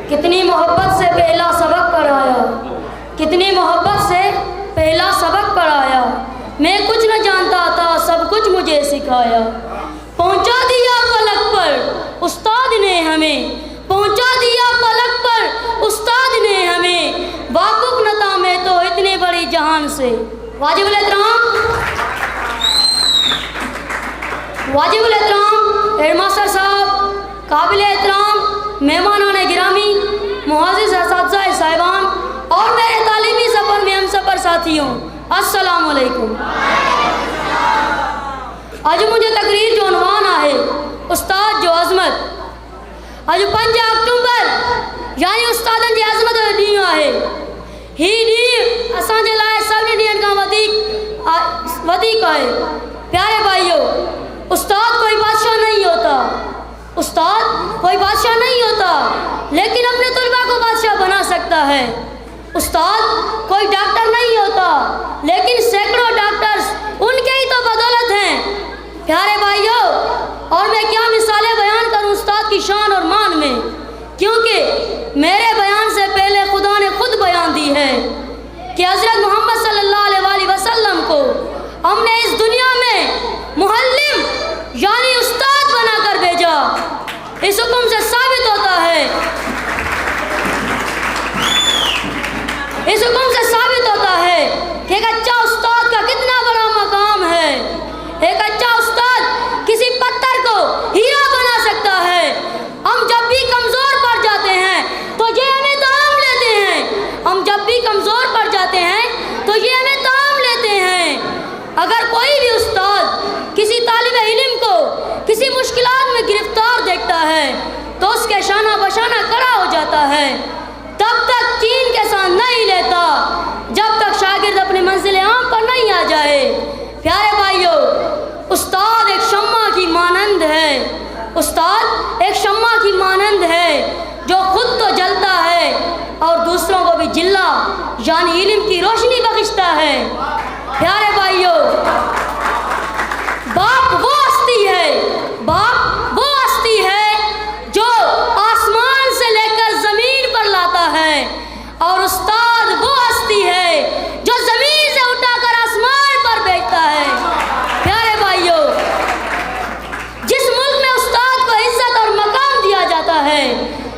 कितनी मोहब्बत से पहला सबक पढ़ाया, कितनी मोहब्बत से पहला सबक पढ़ाया। मैं कुछ न जानता था, सब कुछ मुझे सिखाया। पहुंचा दिया पलक पर उस्ताद ने हमें, पहुंचा दिया पलक पर उस्ताद ने हमें। वाकुफ न था मैं तो इतने बड़ी जहान से। वाजिबुल एहतराम हेडमास्टर साहब, काबिल एहतराम मेहमानान गिरामी, मुआज़िज़ असातिज़ा साहिबान और मेरे तालीमी सफ़र में हम सफ़र साथियों, अस्सलामु अलैकुम। आज मुझे तकरीर जो उन्वान है उस्ताद जो अज़मत। आज 5 अक्टूबर यानी उस्तादन जी अज़मत जो ॾींहुं आहे। ही ॾींहुं असांजे लाइ सभिनी ॾींहंनि खां वधीक आहे। प्यारे भाइयों, उस्ताद कोई बादशाह नहीं होता, उस्ताद कोई बादशाह नहीं होता, लेकिन अपने तलबा को बादशाह बना सकता है। उस्ताद कोई डॉक्टर नहीं होता, लेकिन सैकड़ों डॉक्टर्स उनके ही तो बदौलत हैं। प्यारे भाइयों, और मैं क्या मिसालें बयान करूं उस्ताद की शान और मान में, क्योंकि मेरे बयान से पहले खुदा ने खुद बयान दी है कि हज़रत मोहम्मद सल्लल्लाहु अलैहि वसल्लम को हमने इस दुनिया में मुअल्लिम यानी उस्ताद बनाकर भेजा। इस हुक्म से साबित होता है, इस हुक्म से साबित होता है कि एक अच्छा उस्ताद का कितना बड़ा मकाम है। एक अच्छा उस्ताद किसी पत्थर को हीरा बना सकता है। हम जब भी कमज़ोर पड़ जाते हैं तो ये हमें ताम लेते हैं, हम जब भी कमज़ोर पड़ जाते हैं तो ये हमें ताम लेते हैं। अगर कोई भी उस्ताद किसी तालिब इल्म को किसी मुश्किलात में गिरफ्तार देखता है तो उसके शाना बशाना खड़ा हो जाता है। तब तक चीन के साथ नहीं लेता जब तक शागिर्द अपनी मंजिल आम पर नहीं आ जाए। प्यारे भाइयों, उस्ताद एक शम्मा की मानंद है, उस्ताद एक शम्मा की मानंद है जो खुद तो जलता है और दूसरों को भी जिल्ला यानी इल्म की रोशनी बख्शता है। प्यारे भाइयों, बाप वो हस्ती है, बाप वो हस्ती है जो आसमान से लेकर ज़मीन पर लाता है, और उस्ताद वो हस्ती है जो ज़मीन से उठाकर आसमान पर भेजता है। प्यारे भाइयों, जिस मुल्क में उस्ताद को इज्जत और मकाम दिया जाता है,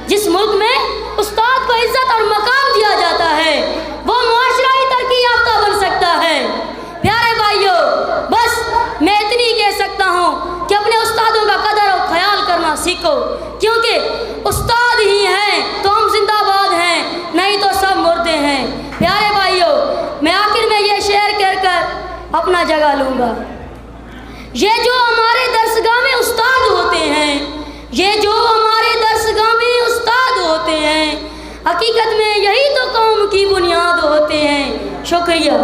जिस मुल्क में उस्ताद को इज्जत और मकाम दिया जाता है, वो मुआशरा ही तरक्की याफ्ता बन सकता है। प्यारे भाइयों, बस मैं इतनी कह सकता हूँ कि अपने उस्तादों का कदर और ख्याल करना सीखो, क्योंकि उस्ताद ही हैं तो हम जिंदाबाद हैं, नहीं तो सब मुर्दे हैं। प्यारे भाइयों, मैं आखिर में ये शेर कहकर अपना जगह लूँगा। ये जो हमारे दरसगाह में उस्ताद होते हैं, ये जो हमारे दरसगाह में उस्ताद होते हैं, हकीकत में यही तो कौम की बुनियाद होते हैं। शुक्रिया।